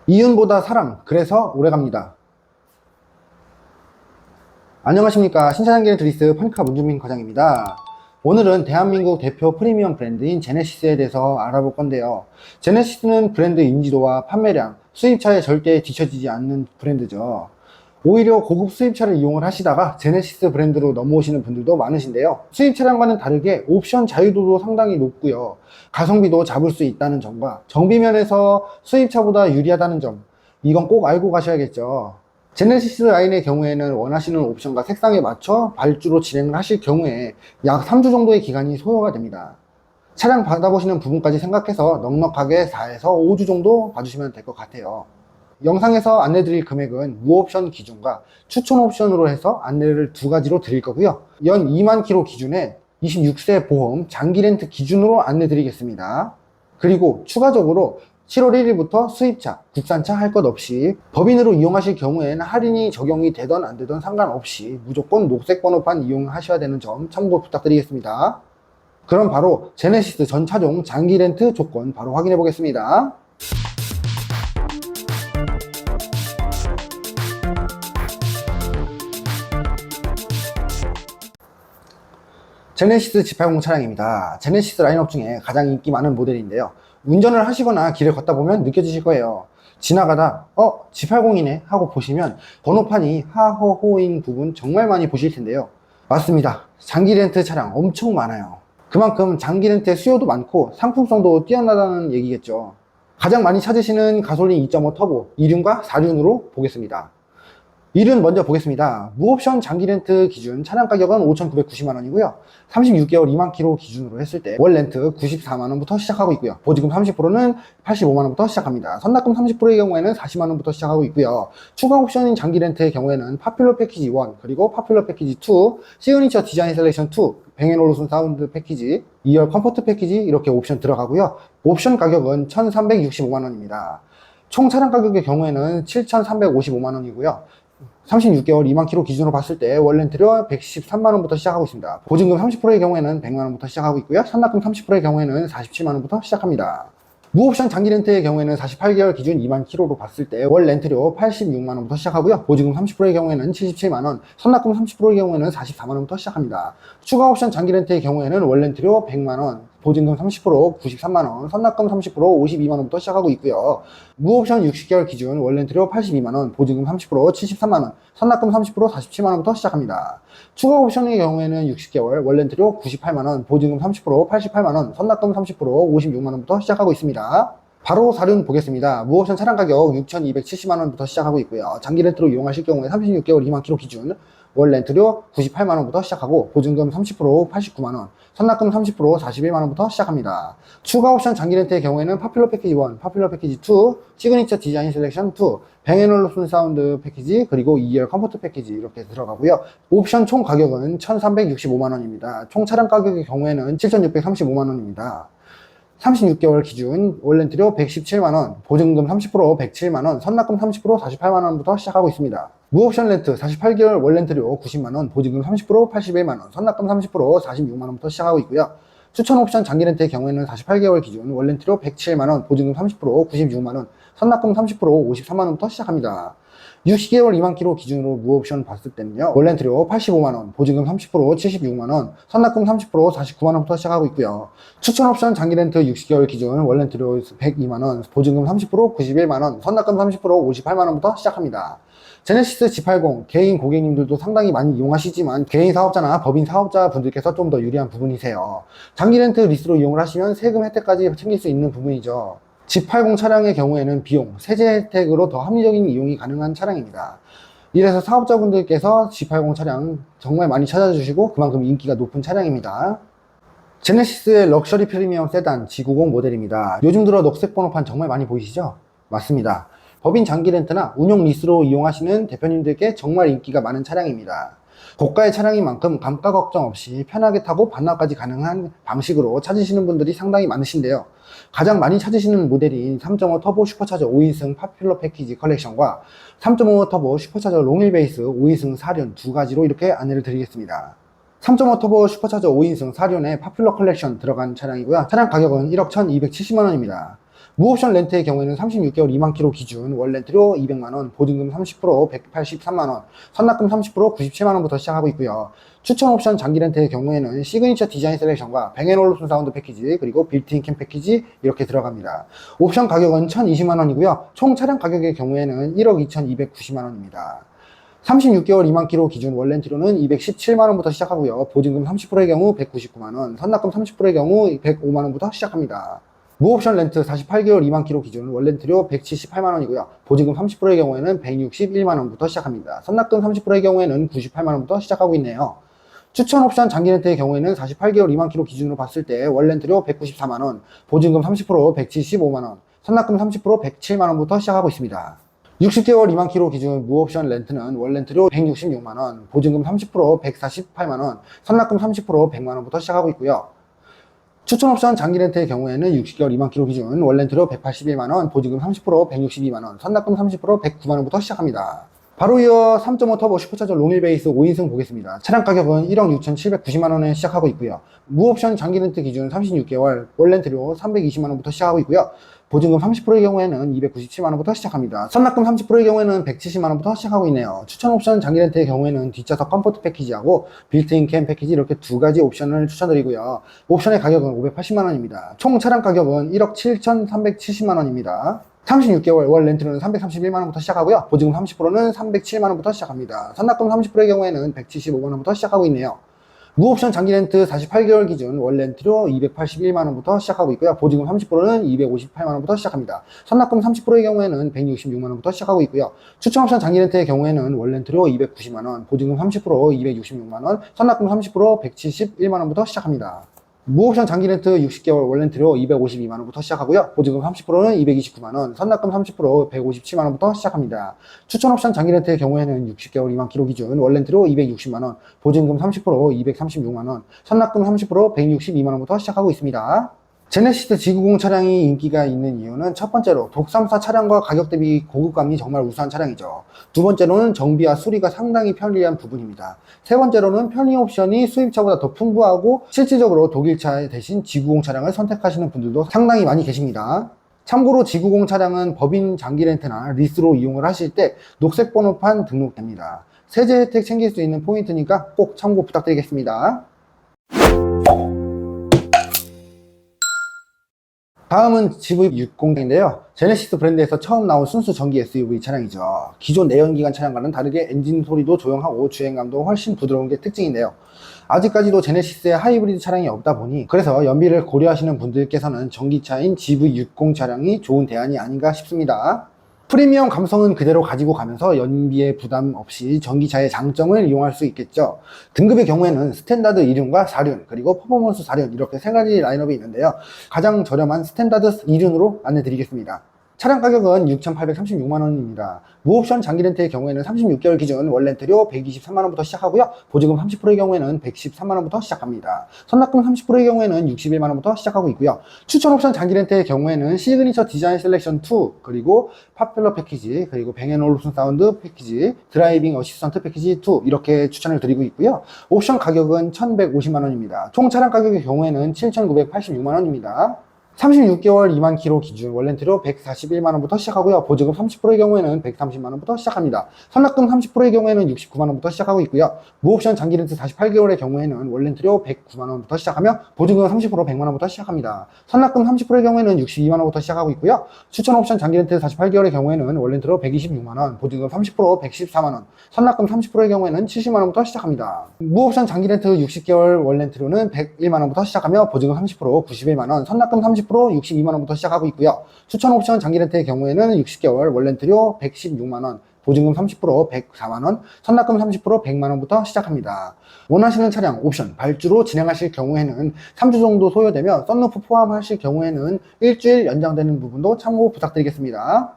이윤보다 사람, 그래서 오래갑니다. 안녕하십니까. 신차장길 드리스 파니카 문준민 과장입니다. 오늘은 대한민국 대표 프리미엄 브랜드인 제네시스에 대해서 알아볼 건데요. 제네시스는 브랜드 인지도와 판매량, 수입차에 절대 뒤처지지 않는 브랜드죠. 오히려 고급 수입차를 이용을 하시다가 제네시스 브랜드로 넘어오시는 분들도 많으신데요. 수입 차량과는 다르게 옵션 자유도도 상당히 높고요. 가성비도 잡을 수 있다는 점과 정비면에서 수입차보다 유리하다는 점, 이건 꼭 알고 가셔야겠죠. 제네시스 라인의 경우에는 원하시는 옵션과 색상에 맞춰 발주로 진행을 하실 경우에 약 3주 정도의 기간이 소요가 됩니다. 차량 받아보시는 부분까지 생각해서 넉넉하게 4에서 5주 정도 봐주시면 될 것 같아요. 영상에서 안내드릴 금액은 무옵션 기준과 추천 옵션으로 해서 안내를 두 가지로 드릴 거고요. 연 2만 킬로 기준에 26세 보험 장기 렌트 기준으로 안내드리겠습니다. 그리고 추가적으로 7월 1일부터 수입차, 국산차 할 것 없이 법인으로 이용하실 경우에는 할인이 적용이 되던 안 되던 상관없이 무조건 녹색 번호판 이용하셔야 되는 점 참고 부탁드리겠습니다. 그럼 바로 제네시스 전 차종 장기 렌트 조건 바로 확인해 보겠습니다. 제네시스 G80 차량입니다. 제네시스 라인업 중에 가장 인기 많은 모델인데요. 운전을 하시거나 길을 걷다 보면 느껴지실 거예요. 지나가다 G80이네 하고 보시면 번호판이 하허호인 부분 정말 많이 보실 텐데요. 맞습니다. 장기 렌트 차량 엄청 많아요. 그만큼 장기 렌트의 수요도 많고 상품성도 뛰어나다는 얘기겠죠. 가장 많이 찾으시는 가솔린 2.5 터보 2륜과 4륜으로 보겠습니다. 1륜 먼저 보겠습니다. 무옵션 장기 렌트 기준 차량 가격은 5,990만원이고요. 36개월 2만 킬로 기준으로 했을 때 월 렌트 94만원부터 시작하고 있고요. 보증금 30%는 85만원부터 시작합니다. 선납금 30%의 경우에는 40만원부터 시작하고 있고요. 추가 옵션인 장기 렌트의 경우에는 파퓰러 패키지 1, 그리고 파퓰러 패키지 2, 시그니처 디자인 셀렉션 2, 뱅앤올루슨 사운드 패키지, 2열 컴포트 패키지 이렇게 옵션 들어가고요. 옵션 가격은 1,365만원입니다. 총 차량 가격의 경우에는 7,355만원이고요. 36개월 2만 킬로 기준으로 봤을 때 월 렌트료 113만원부터 시작하고 있습니다. 보증금 30%의 경우에는 100만원부터 시작하고 있고요. 선납금 30%의 경우에는 47만원부터 시작합니다. 무옵션 장기 렌트의 경우에는 48개월 기준 2만 킬로로 봤을 때 월 렌트료 86만원부터 시작하고요. 보증금 30%의 경우에는 77만원, 선납금 30%의 경우에는 44만원부터 시작합니다. 추가 옵션 장기 렌트의 경우에는 월 렌트료 100만원, 보증금 30% 93만원, 선납금 30% 52만원부터 시작하고 있고요. 무옵션 60개월 기준 월 렌트료 82만원, 보증금 30% 73만원, 선납금 30% 47만원부터 시작합니다. 추가 옵션의 경우에는 60개월 월 렌트료 98만원, 보증금 30% 88만원, 선납금 30% 56만원부터 시작하고 있습니다. 바로 4륜 보겠습니다. 무옵션 차량 가격 6,270만원부터 시작하고 있고요. 장기 렌트로 이용하실 경우에 36개월 2만 킬로 기준 월 렌트료 98만원부터 시작하고 보증금 30% 89만원, 선납금 30% 41만원부터 시작합니다. 추가 옵션 장기 렌트의 경우에는 파퓰러 패키지 1, 파퓰러 패키지 2, 시그니처 디자인 셀렉션 2, 뱅앤올루슨 사운드 패키지, 그리고 2열 컴포트 패키지 이렇게 들어가고요. 옵션 총 가격은 1,365만원입니다. 총 차량 가격의 경우에는 7,635만원입니다. 36개월 기준 월 렌트료 117만원, 보증금 30% 107만원, 선납금 30% 48만원부터 시작하고 있습니다. 무옵션 렌트 48개월 월 렌트료 90만원, 보증금 30% 81만원, 선납금 30% 46만원부터 시작하고 있고요. 추천 옵션 장기 렌트의 경우에는 48개월 기준 월 렌트료 107만원, 보증금 30% 96만원, 선납금 30% 53만원부터 시작합니다. 60개월 2만 킬로 기준으로 무옵션 봤을 때는요, 월 렌트료 85만원, 보증금 30% 76만원, 선납금 30% 49만원부터 시작하고 있고요. 추천 옵션 장기 렌트 60개월 기준 월 렌트료 102만원, 보증금 30% 91만원, 선납금 30% 58만원부터 시작합니다. 제네시스 G80 개인 고객님들도 상당히 많이 이용하시지만 개인 사업자나 법인 사업자 분들께서 좀 더 유리한 부분이세요. 장기 렌트 리스로 이용을 하시면 세금 혜택까지 챙길 수 있는 부분이죠. G80 차량의 경우에는 비용, 세제 혜택으로 더 합리적인 이용이 가능한 차량입니다. 이래서 사업자분들께서 G80 차량 정말 많이 찾아주시고 그만큼 인기가 높은 차량입니다. 제네시스의 럭셔리 프리미엄 세단 G90 모델입니다. 요즘 들어 녹색 번호판 정말 많이 보이시죠? 맞습니다. 법인 장기 렌트나 운용 리스로 이용하시는 대표님들께 정말 인기가 많은 차량입니다. 고가의 차량인 만큼 감가 걱정 없이 편하게 타고 반납까지 가능한 방식으로 찾으시는 분들이 상당히 많으신데요. 가장 많이 찾으시는 모델인 3.5 터보 슈퍼차저 5인승 파퓰러 패키지 컬렉션과 3.5 터보 슈퍼차저 롱휠 베이스 5인승 4륜 두 가지로 이렇게 안내를 드리겠습니다. 3.5 터보 슈퍼차저 5인승 4륜에 파퓰러 컬렉션 들어간 차량이고요. 차량 가격은 1억 1,270만원입니다. 무옵션 렌트의 경우에는 36개월 2만 킬로 기준 월 렌트료 200만원, 보증금 30% 183만원, 선납금 30% 97만원부터 시작하고 있고요. 추천 옵션 장기 렌트의 경우에는 시그니처 디자인 셀렉션과 뱅앤올루슨 사운드 패키지, 그리고 빌트인 캠 패키지 이렇게 들어갑니다. 옵션 가격은 1020만원이고요. 총 차량 가격의 경우에는 1억 2290만원입니다. 36개월 2만 킬로 기준 월 렌트료는 217만원부터 시작하고요. 보증금 30%의 경우 199만원, 선납금 30%의 경우 105만원부터 시작합니다. 무옵션 렌트 48개월 2만 킬로 기준 월 렌트료 178만원이고요. 보증금 30%의 경우에는 161만원부터 시작합니다. 선납금 30%의 경우에는 98만원부터 시작하고 있네요. 추천 옵션 장기 렌트의 경우에는 48개월 2만 킬로 기준으로 봤을 때 월 렌트료 194만원, 보증금 30% 175만원, 선납금 30% 107만원부터 시작하고 있습니다. 60개월 2만 킬로 기준 무옵션 렌트는 월 렌트료 166만원, 보증금 30% 148만원, 선납금 30% 100만원부터 시작하고 있고요. 추천 옵션 장기 렌트의 경우에는 60개월 2만 킬로 기준 월 렌트료 181만원, 보증금 30% 162만원, 선납금 30% 109만원부터 시작합니다. 바로 이어 3.5 터보 슈퍼차저 롱휠 베이스 5인승 보겠습니다. 차량 가격은 1억 6,790만원에 시작하고 있고요. 무옵션 장기 렌트 기준 36개월 월 렌트료 320만원부터 시작하고 있고요. 보증금 30%의 경우에는 297만원부터 시작합니다. 선납금 30%의 경우에는 170만원부터 시작하고 있네요. 추천 옵션 장기 렌트의 경우에는 뒷좌석 컴포트 패키지하고 빌트인 캠 패키지 이렇게 두 가지 옵션을 추천드리고요. 옵션의 가격은 580만원입니다. 총 차량 가격은 1억 7,370만원입니다. 36개월 월 렌트료는 331만원부터 시작하고요. 보증금 30%는 307만원부터 시작합니다. 선납금 30%의 경우에는 175만원부터 시작하고 있네요. 무옵션 장기 렌트 48개월 기준 월 렌트료 281만원부터 시작하고 있고요. 보증금 30%는 258만원부터 시작합니다. 선납금 30%의 경우에는 166만원부터 시작하고 있고요. 추천 옵션 장기 렌트의 경우에는 월 렌트료 290만원, 보증금 30% 266만원, 선납금 30% 171만원부터 시작합니다. 무옵션 장기 렌트 60개월 월 렌트료 252만원부터 시작하고요. 보증금 30%는 229만원, 선납금 30% 157만원부터 시작합니다. 추천 옵션 장기 렌트의 경우에는 60개월 2만 킬로 기준 월 렌트료 260만원, 보증금 30% 236만원, 선납금 30% 162만원부터 시작하고 있습니다. 제네시스 G90 차량이 인기가 있는 이유는 첫 번째로 독삼사 차량과 가격 대비 고급감이 정말 우수한 차량이죠. 두 번째로는 정비와 수리가 상당히 편리한 부분입니다. 세 번째로는 편의 옵션이 수입차보다 더 풍부하고 실질적으로 독일차 대신 G90 차량을 선택하시는 분들도 상당히 많이 계십니다. 참고로 G90 차량은 법인 장기 렌트나 리스로 이용을 하실 때 녹색 번호판 등록됩니다. 세제 혜택 챙길 수 있는 포인트니까 꼭 참고 부탁드리겠습니다. 다음은 GV60인데요. 제네시스 브랜드에서 처음 나온 순수 전기 SUV 차량이죠. 기존 내연기관 차량과는 다르게 엔진 소리도 조용하고 주행감도 훨씬 부드러운 게 특징인데요. 아직까지도 제네시스에 하이브리드 차량이 없다 보니 그래서 연비를 고려하시는 분들께서는 전기차인 GV60 차량이 좋은 대안이 아닌가 싶습니다. 프리미엄 감성은 그대로 가지고 가면서 연비에 부담 없이 전기차의 장점을 이용할 수 있겠죠. 등급의 경우에는 스탠다드 2륜과 4륜, 그리고 퍼포먼스 4륜 이렇게 세 가지 라인업이 있는데요. 가장 저렴한 스탠다드 2륜으로 안내드리겠습니다. 차량 가격은 6,836만원입니다. 무옵션 장기 렌트의 경우에는 36개월 기준 월 렌트료 123만원부터 시작하고요. 보증금 30%의 경우에는 113만원부터 시작합니다. 선납금 30%의 경우에는 61만원부터 시작하고 있고요. 추천 옵션 장기 렌트의 경우에는 시그니처 디자인 셀렉션 2, 그리고 팝퓰러 패키지, 그리고 뱅앤올루슨 사운드 패키지, 드라이빙 어시스턴트 패키지 2 이렇게 추천을 드리고 있고요. 옵션 가격은 1,150만원입니다. 총 차량 가격의 경우에는 7,986만원입니다. 36개월 2만 킬로 기준 월 렌트료 141만원부터 시작하고요. 보증금 30%의 경우에는 130만원부터 시작합니다. 선납금 30%의 경우에는 69만원부터 시작하고 있고요. 무옵션 장기 렌트 48개월의 경우에는 월 렌트료 109만원부터 시작하며 보증금 30% 100만원부터 시작합니다. 선납금 30%의 경우에는 62만원부터 시작하고 있고요. 추천 옵션 장기 렌트 48개월의 경우에는 월 렌트료 126만원, 보증금 30% 114만원, 선납금 30%의 경우에는 70만원부터 시작합니다. 무옵션 장기 렌트 60개월 월 렌트료는 101만원부터 시작하며 보증금 30% 91만원, 선납금 30% 62만원부터 시작하고 있고요. 추천 옵션 장기 렌트의 경우에는 60개월 월 렌트료 116만원, 보증금 30% 104만원, 선납금 30% 100만원부터 시작합니다. 원하시는 차량 옵션 발주로 진행하실 경우에는 3주 정도 소요되며 썬루프 포함하실 경우에는 일주일 연장되는 부분도 참고 부탁드리겠습니다.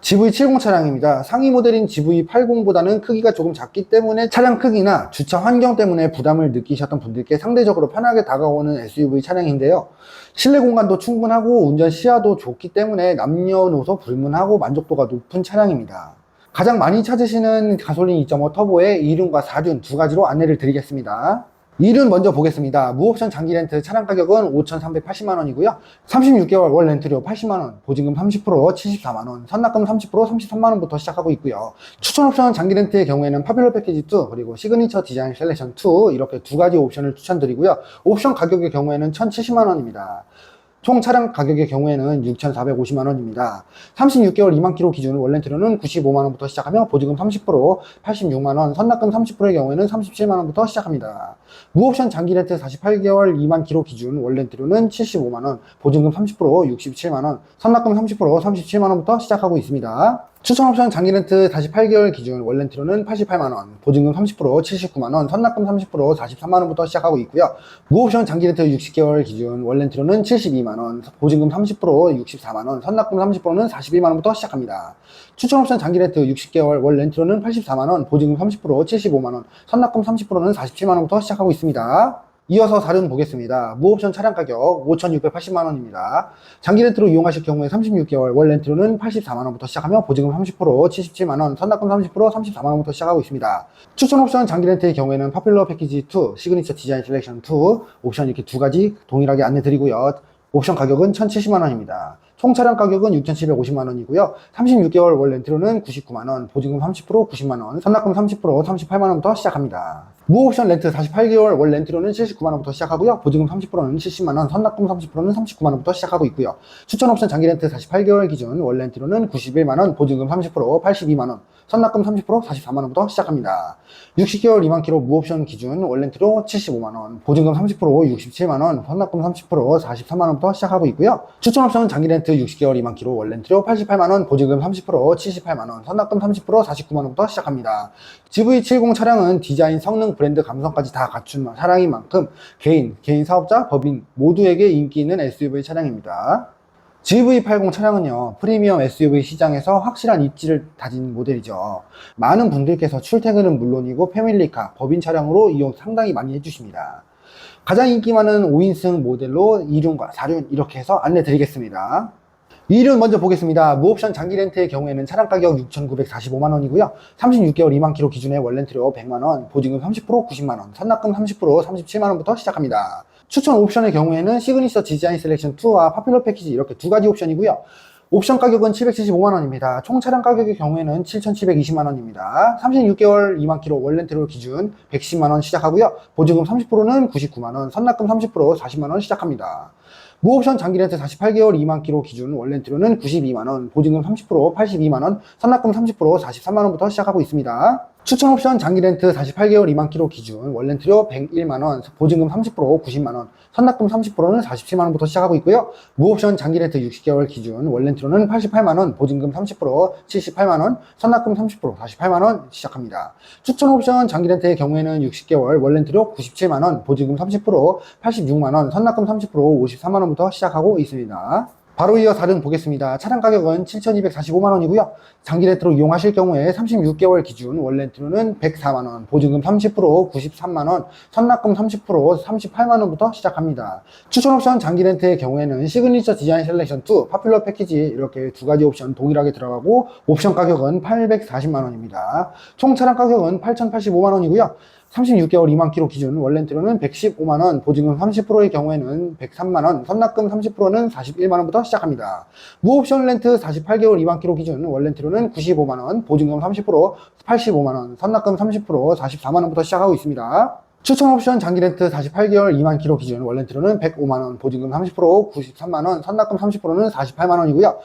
GV70 차량입니다. 상위 모델인 GV80보다는 크기가 조금 작기 때문에 차량 크기나 주차 환경 때문에 부담을 느끼셨던 분들께 상대적으로 편하게 다가오는 SUV 차량인데요. 실내 공간도 충분하고 운전 시야도 좋기 때문에 남녀노소 불문하고 만족도가 높은 차량입니다. 가장 많이 찾으시는 가솔린 2.5 터보의 2륜과 4륜 두 가지로 안내를 드리겠습니다. 이율은 먼저 보겠습니다. 무옵션 장기 렌트 차량 가격은 5,380만원이고요. 36개월 월 렌트료 80만원, 보증금 30% 74만원, 선납금 30% 33만원부터 시작하고 있고요. 추천 옵션 장기 렌트의 경우에는 파퓰러 패키지 2, 그리고 시그니처 디자인 셀렉션 2 이렇게 두 가지 옵션을 추천드리고요. 옵션 가격의 경우에는 1,070만원입니다. 총 차량 가격의 경우에는 6,450만원입니다. 36개월 2만 킬로 기준 월 렌트료는 95만원부터 시작하며 보증금 30%, 86만원, 선납금 30%의 경우에는 37만원부터 시작합니다. 무옵션 장기 렌트 48개월 2만 킬로 기준 월 렌트료는 75만원, 보증금 30%, 67만원, 선납금 30%, 37만원부터 시작하고 있습니다. 추천 옵션 장기 렌트 48개월 기준 월 렌트료는 88만원, 보증금 30%, 79만원, 선납금 30%, 43만원부터 시작하고 있고요. 무옵션 장기 렌트 60개월 기준 월 렌트료는 72만원, 보증금 30%, 64만원, 선납금 30%는 41만원부터 시작합니다. 추천 옵션 장기 렌트 60개월 월 렌트료는 84만원, 보증금 30%, 75만원, 선납금 30%는 47만원부터 시작하고 있습니다. 이어서 다른 보겠습니다. 무옵션 차량 가격 5,680만원입니다. 장기 렌트로 이용하실 경우에 36개월 월 렌트로는 84만원부터 시작하며 보증금 30%, 77만원, 선납금 30%, 34만원부터 시작하고 있습니다. 추천 옵션 장기 렌트의 경우에는 파퓰러 패키지 2, 시그니처 디자인 셀렉션 2 옵션 이렇게 두 가지 동일하게 안내드리고요. 옵션 가격은 1,070만원입니다. 총 차량 가격은 6,750만원이고요. 36개월 월 렌트로는 99만원, 보증금 30%, 90만원, 선납금 30%, 38만원부터 시작합니다. 무옵션 렌트 48개월 월 렌트로는 79만원부터 시작하고요. 보증금 30%는 70만원, 선납금 30%는 39만원부터 시작하고 있고요. 추천 옵션 장기 렌트 48개월 기준 월 렌트로는 91만원, 보증금 30%, 82만원, 선납금 30%, 44만원부터 시작합니다. 60개월 2만 킬로 무옵션 기준 월 렌트로 75만원, 보증금 30%, 67만원, 선납금 30%, 43만원부터 시작하고 있고요. 추천 옵션 장기 렌트 60개월 2만 킬로 월 렌트로 88만원, 보증금 30%, 78만원, 선납금 30%, 49만원부터 시작합니다. GV70 차량은 디자인, 성능, 브랜드 감성까지 다 갖춘 차량인 만큼 개인 사업자, 법인 모두에게 인기 있는 SUV 차량입니다. GV80 차량은요, 프리미엄 SUV 시장에서 확실한 입지를 다진 모델이죠. 많은 분들께서 출퇴근은 물론이고 패밀리카, 법인 차량으로 이용 상당히 많이 해주십니다. 가장 인기 많은 5인승 모델로 2륜과 4륜 이렇게 해서 안내 드리겠습니다. 2륜 먼저 보겠습니다. 무옵션 장기 렌트의 경우에는 차량 가격 6,945만원이고요. 36개월 2만 킬로 기준의 월 렌트료 100만원, 보증금 30%, 90만원, 선납금 30%, 37만원부터 시작합니다. 추천 옵션의 경우에는 시그니처 디자인 셀렉션 2와 파퓰러 패키지 이렇게 두 가지 옵션이고요. 옵션 가격은 775만원입니다. 총 차량 가격의 경우에는 7,720만원입니다. 36개월 2만 킬로 월 렌트료 기준 110만원 시작하고요. 보증금 30%는 99만원, 선납금 30% 40만원 시작합니다. 무옵션 장기 렌트 48개월 2만 킬로 기준 월 렌트료는 92만원, 보증금 30% 82만원, 선납금 30% 43만원부터 시작하고 있습니다. 추천 옵션 장기 렌트 48개월 2만 킬로 기준 월 렌트료 101만원, 보증금 30% 90만원, 선납금 30%는 47만원부터 시작하고 있고요. 무옵션 장기 렌트 60개월 기준 월 렌트료는 88만원, 보증금 30% 78만원, 선납금 30% 48만원 시작합니다. 추천 옵션 장기 렌트의 경우에는 60개월 월 렌트료 97만원, 보증금 30% 86만원, 선납금 30% 53만원부터 시작하고 있습니다. 바로 이어 다른 보겠습니다. 차량 가격은 7,245만원이고요. 장기 렌트로 이용하실 경우에 36개월 기준 월 렌트로는 104만원, 보증금 30% 93만원, 선납금 30% 38만원부터 시작합니다. 추천 옵션 장기 렌트의 경우에는 시그니처 디자인 셀렉션 2, 파퓰러 패키지 이렇게 두 가지 옵션 동일하게 들어가고 옵션 가격은 840만원입니다. 총 차량 가격은 8,085만원이고요. 36개월 2만 킬로 기준 월 렌트료는 115만원, 보증금 30%의 경우에는 103만원, 선납금 30%는 41만원부터 시작합니다. 무옵션 렌트 48개월 2만 킬로 기준 월 렌트료는 95만원, 보증금 30% 85만원, 선납금 30% 44만원부터 시작하고 있습니다. 추천 옵션 장기 렌트 48개월 2만 킬로 기준 월 렌트료는 105만원, 보증금 30% 93만원, 선납금 30%는 48만원이고요.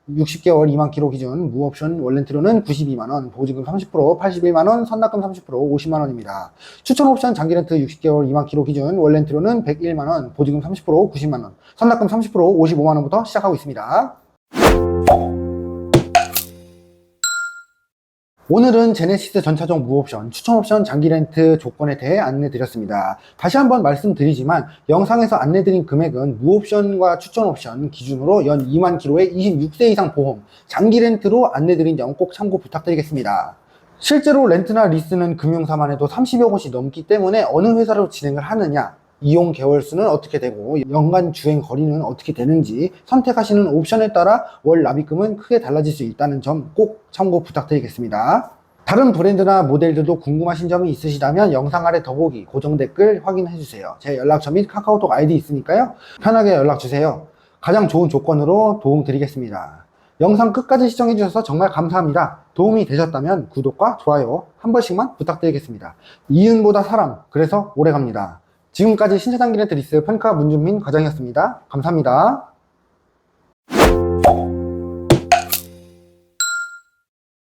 60개월 2만 킬로 기준 무옵션 월 렌트료는 92만원, 보증금 30% 81만원, 선납금 30% 50만원입니다. 추천 옵션 장기 렌트 60개월 2만 킬로 기준 월 렌트료는 101만원, 보증금 30% 90만원, 선납금 30% 55만원부터 시작하고 있습니다. 오늘은 제네시스 전차종 무옵션, 추천 옵션 장기 렌트 조건에 대해 안내 드렸습니다. 다시 한번 말씀드리지만 영상에서 안내 드린 금액은 무옵션과 추천 옵션 기준으로 연 2만 킬로의 26세 이상 보험, 장기 렌트로 안내 드린 점 꼭 참고 부탁드리겠습니다. 실제로 렌트나 리스는 금융사만 해도 30여 곳이 넘기 때문에 어느 회사로 진행을 하느냐, 이용 개월수는 어떻게 되고 연간 주행 거리는 어떻게 되는지 선택하시는 옵션에 따라 월 납입금은 크게 달라질 수 있다는 점 꼭 참고 부탁드리겠습니다. 다른 브랜드나 모델들도 궁금하신 점이 있으시다면 영상 아래 더보기, 고정 댓글 확인해주세요. 제 연락처 및 카카오톡 아이디 있으니까요. 편하게 연락주세요. 가장 좋은 조건으로 도움 드리겠습니다. 영상 끝까지 시청해주셔서 정말 감사합니다. 도움이 되셨다면 구독과 좋아요 한 번씩만 부탁드리겠습니다. 이윤보다 사람, 그래서 오래갑니다. 지금까지 신차단길의 드리스 펀카 문준민 과장이었습니다. 감사합니다.